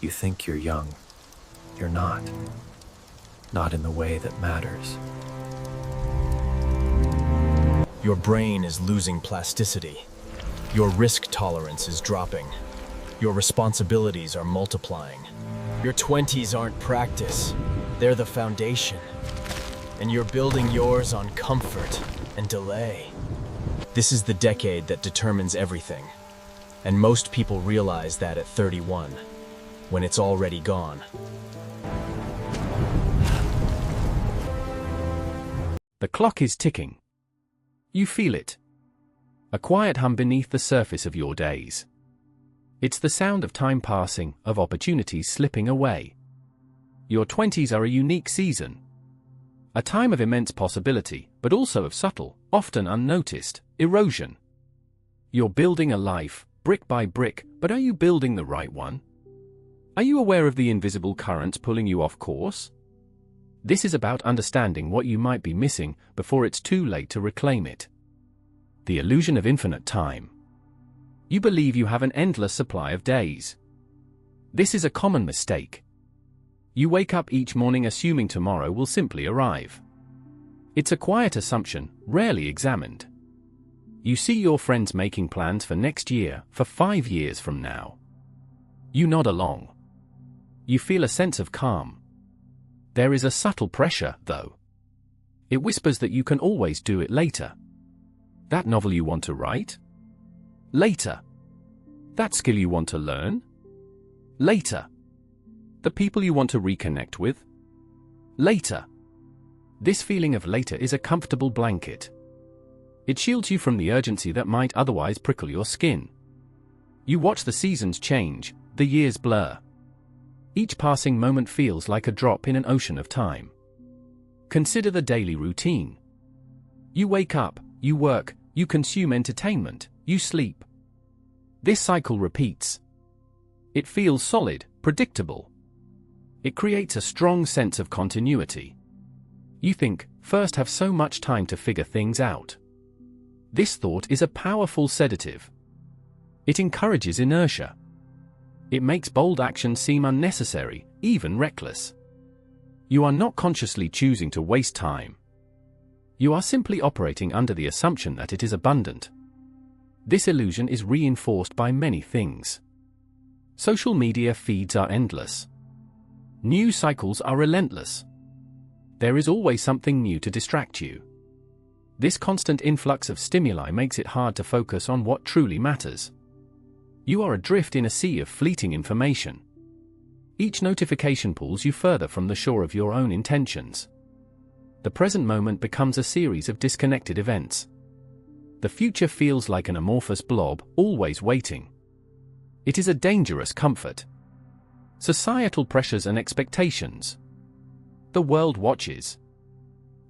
You think you're young. You're not. Not in the way that matters. Your brain is losing plasticity. Your risk tolerance is dropping. Your responsibilities are multiplying. Your 20s aren't practice, they're the foundation. And you're building yours on comfort and delay. This is the decade that determines everything. And most people realize that at 31, when it's already gone. The clock is ticking. You feel it. A quiet hum beneath the surface of your days. It's the sound of time passing, of opportunities slipping away. Your 20s are a unique season. A time of immense possibility, but also of subtle, often unnoticed, erosion. You're building a life, brick by brick, but are you building the right one? Are you aware of the invisible currents pulling you off course? This is about understanding what you might be missing before it's too late to reclaim it. The illusion of infinite time. You believe you have an endless supply of days. This is a common mistake. You wake up each morning assuming tomorrow will simply arrive. It's a quiet assumption, rarely examined. You see your friends making plans for next year, for 5 years from now. You nod along. You feel a sense of calm. There is a subtle pressure, though. It whispers that you can always do it later. That novel you want to write? Later. That skill you want to learn? Later. The people you want to reconnect with? Later. This feeling of later is a comfortable blanket. It shields you from the urgency that might otherwise prickle your skin. You watch the seasons change, the years blur. Each passing moment feels like a drop in an ocean of time. Consider the daily routine. You wake up, you work, you consume entertainment, you sleep. This cycle repeats. It feels solid, predictable. It creates a strong sense of continuity. You think, first have so much time to figure things out. This thought is a powerful sedative. It encourages inertia. It makes bold action seem unnecessary, even reckless. You are not consciously choosing to waste time. You are simply operating under the assumption that it is abundant. This illusion is reinforced by many things. Social media feeds are endless. News cycles are relentless. There is always something new to distract you. This constant influx of stimuli makes it hard to focus on what truly matters. You are adrift in a sea of fleeting information. Each notification pulls you further from the shore of your own intentions. The present moment becomes a series of disconnected events. The future feels like an amorphous blob, always waiting. It is a dangerous comfort. Societal pressures and expectations. The world watches.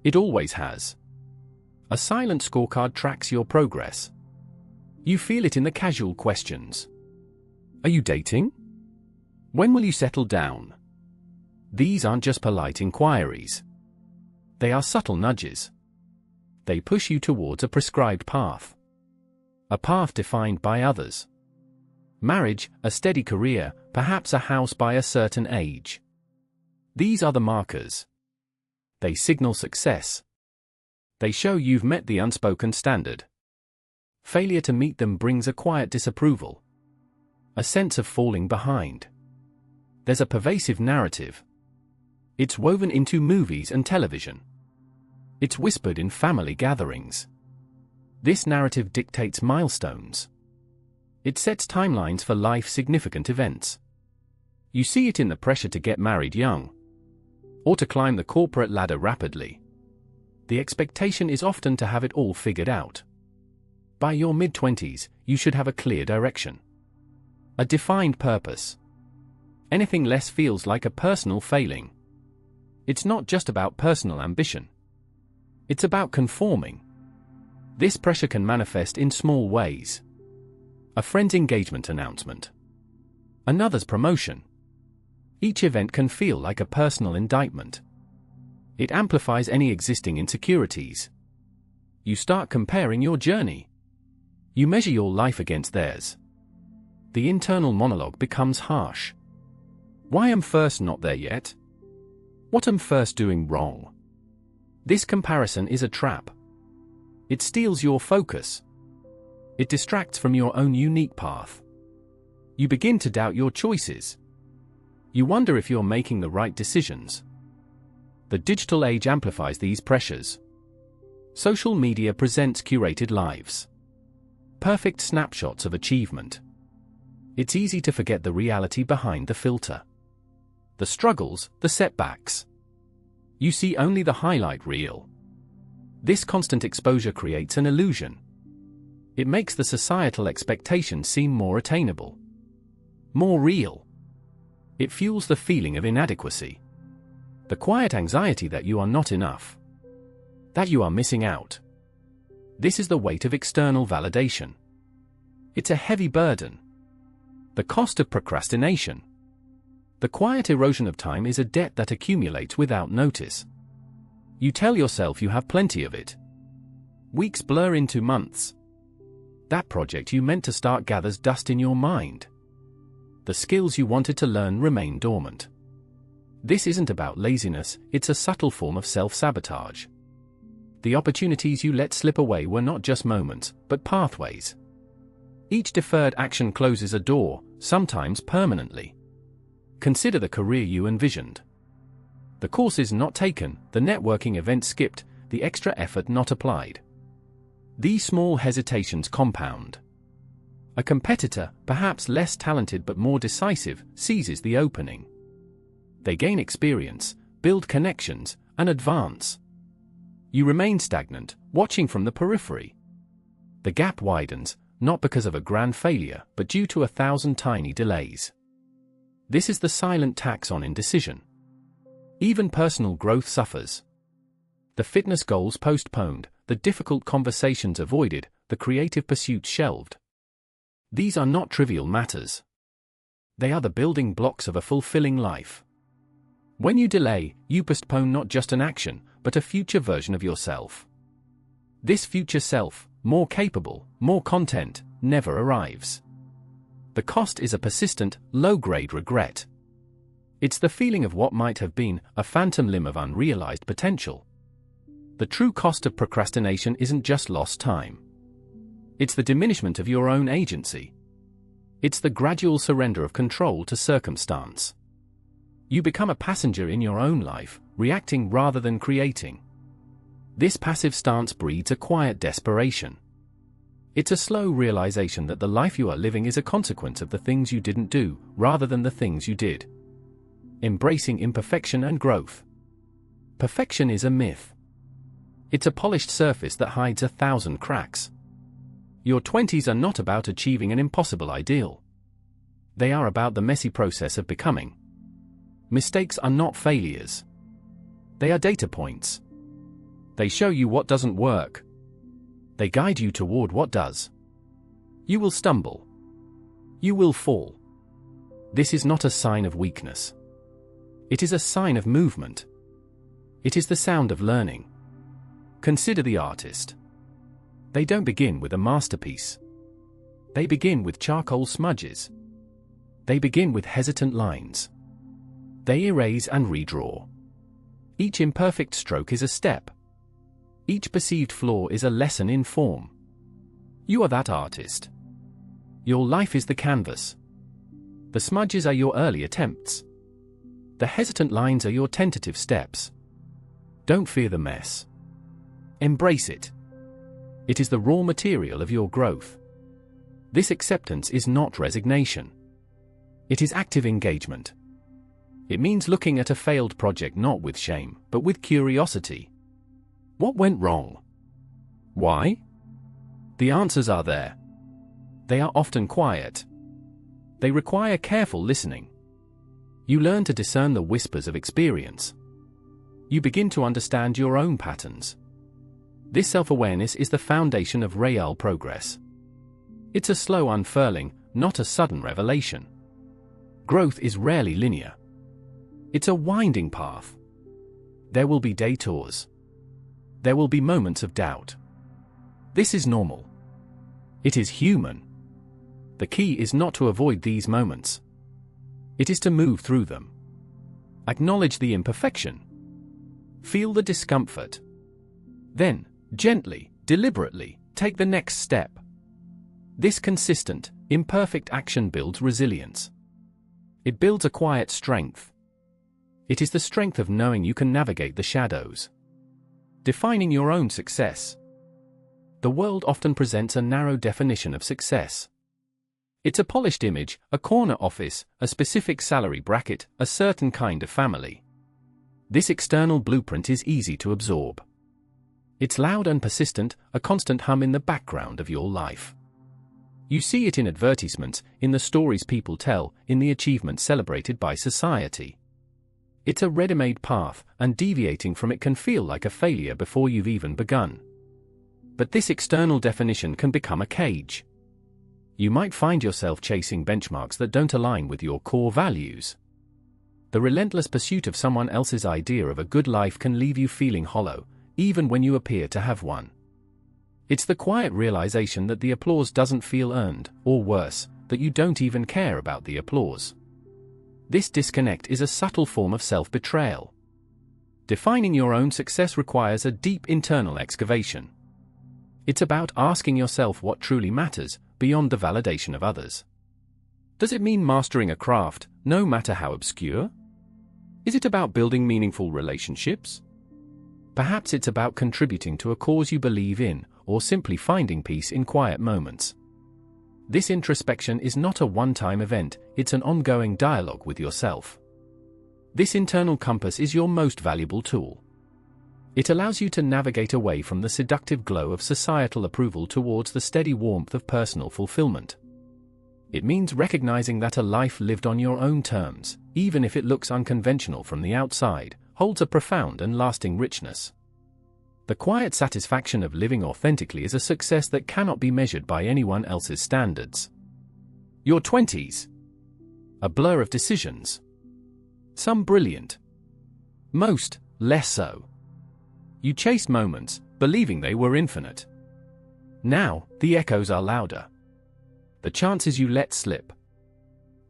It always has. A silent scorecard tracks your progress. You feel it in the casual questions. Are you dating? When will you settle down? These aren't just polite inquiries. They are subtle nudges. They push you towards a prescribed path. A path defined by others. Marriage, a steady career, perhaps a house by a certain age. These are the markers. They signal success. They show you've met the unspoken standard. Failure to meet them brings a quiet disapproval. A sense of falling behind. There's a pervasive narrative. It's woven into movies and television. It's whispered in family gatherings. This narrative dictates milestones. It sets timelines for life-significant events. You see it in the pressure to get married young, or to climb the corporate ladder rapidly. The expectation is often to have it all figured out. By your mid-20s, you should have a clear direction. A defined purpose. Anything less feels like a personal failing. It's not just about personal ambition. It's about conforming. This pressure can manifest in small ways. A friend's engagement announcement. Another's promotion. Each event can feel like a personal indictment. It amplifies any existing insecurities. You start comparing your journey. You measure your life against theirs. The internal monologue becomes harsh. Why am first not there yet? What am first doing wrong? This comparison is a trap. It steals your focus. It distracts from your own unique path. You begin to doubt your choices. You wonder if you're making the right decisions. The digital age amplifies these pressures. Social media presents curated lives. Perfect snapshots of achievement. It's easy to forget the reality behind the filter. The struggles, the setbacks. You see only the highlight reel. This constant exposure creates an illusion. It makes the societal expectation seem more attainable, more real. It fuels the feeling of inadequacy. The quiet anxiety that you are not enough, that you are missing out. This is the weight of external validation. It's a heavy burden. The cost of procrastination. The quiet erosion of time is a debt that accumulates without notice. You tell yourself you have plenty of it. Weeks blur into months. That project you meant to start gathers dust in your mind. The skills you wanted to learn remain dormant. This isn't about laziness, it's a subtle form of self-sabotage. The opportunities you let slip away were not just moments, but pathways. Each deferred action closes a door, sometimes permanently. Consider the career you envisioned. The courses not taken, the networking event skipped, the extra effort not applied. These small hesitations compound. A competitor, perhaps less talented but more decisive, seizes the opening. They gain experience, build connections, and advance. You remain stagnant, watching from the periphery. The gap widens, not because of a grand failure, but due to 1,000 tiny delays. This is the silent tax on indecision. Even personal growth suffers. The fitness goals postponed, the difficult conversations avoided, the creative pursuits shelved. These are not trivial matters. They are the building blocks of a fulfilling life. When you delay, you postpone not just an action, but a future version of yourself. This future self, more capable, more content, never arrives. The cost is a persistent, low-grade regret. It's the feeling of what might have been, a phantom limb of unrealized potential. The true cost of procrastination isn't just lost time. It's the diminishment of your own agency. It's the gradual surrender of control to circumstance. You become a passenger in your own life, reacting rather than creating. This passive stance breeds a quiet desperation. It's a slow realization that the life you are living is a consequence of the things you didn't do, rather than the things you did. Embracing imperfection and growth. Perfection is a myth. It's a polished surface that hides 1,000 cracks. Your 20s are not about achieving an impossible ideal. They are about the messy process of becoming. Mistakes are not failures. They are data points. They show you what doesn't work. They guide you toward what does. You will stumble. You will fall. This is not a sign of weakness. It is a sign of movement. It is the sound of learning. Consider the artist. They don't begin with a masterpiece. They begin with charcoal smudges. They begin with hesitant lines. They erase and redraw. Each imperfect stroke is a step. Each perceived flaw is a lesson in form. You are that artist. Your life is the canvas. The smudges are your early attempts. The hesitant lines are your tentative steps. Don't fear the mess. Embrace it. It is the raw material of your growth. This acceptance is not resignation. It is active engagement. It means looking at a failed project not with shame, but with curiosity. What went wrong? Why? The answers are there. They are often quiet. They require careful listening. You learn to discern the whispers of experience. You begin to understand your own patterns. This self-awareness is the foundation of real progress. It's a slow unfurling, not a sudden revelation. Growth is rarely linear. It's a winding path. There will be detours. There will be moments of doubt. This is normal. It is human. The key is not to avoid these moments. It is to move through them. Acknowledge the imperfection. Feel the discomfort. Then, gently, deliberately, take the next step. This consistent, imperfect action builds resilience. It builds a quiet strength. It is the strength of knowing you can navigate the shadows. Defining your own success. The world often presents a narrow definition of success. It's a polished image, a corner office, a specific salary bracket, a certain kind of family. This external blueprint is easy to absorb. It's loud and persistent, a constant hum in the background of your life. You see it in advertisements, in the stories people tell, in the achievements celebrated by society. It's a ready-made path, and deviating from it can feel like a failure before you've even begun. But this external definition can become a cage. You might find yourself chasing benchmarks that don't align with your core values. The relentless pursuit of someone else's idea of a good life can leave you feeling hollow, even when you appear to have one. It's the quiet realization that the applause doesn't feel earned, or worse, that you don't even care about the applause. This disconnect is a subtle form of self-betrayal. Defining your own success requires a deep internal excavation. It's about asking yourself what truly matters, beyond the validation of others. Does it mean mastering a craft, no matter how obscure? Is it about building meaningful relationships? Perhaps it's about contributing to a cause you believe in, or simply finding peace in quiet moments. This introspection is not a one-time event, it's an ongoing dialogue with yourself. This internal compass is your most valuable tool. It allows you to navigate away from the seductive glow of societal approval towards the steady warmth of personal fulfillment. It means recognizing that a life lived on your own terms, even if it looks unconventional from the outside, holds a profound and lasting richness. The quiet satisfaction of living authentically is a success that cannot be measured by anyone else's standards. Your 20s. A blur of decisions. Some brilliant. Most, less so. You chased moments, believing they were infinite. Now, the echoes are louder. The chances you let slip.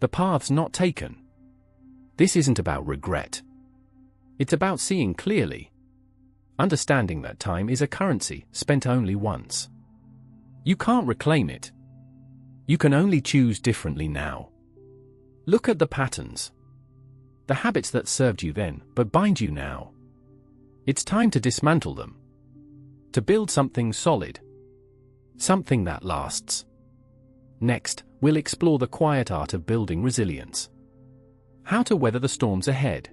The paths not taken. This isn't about regret. It's about seeing clearly. Understanding that time is a currency spent only once. You can't reclaim it. You can only choose differently now. Look at the patterns. The habits that served you then, but bind you now. It's time to dismantle them. To build something solid. Something that lasts. Next, we'll explore the quiet art of building resilience. How to weather the storms ahead.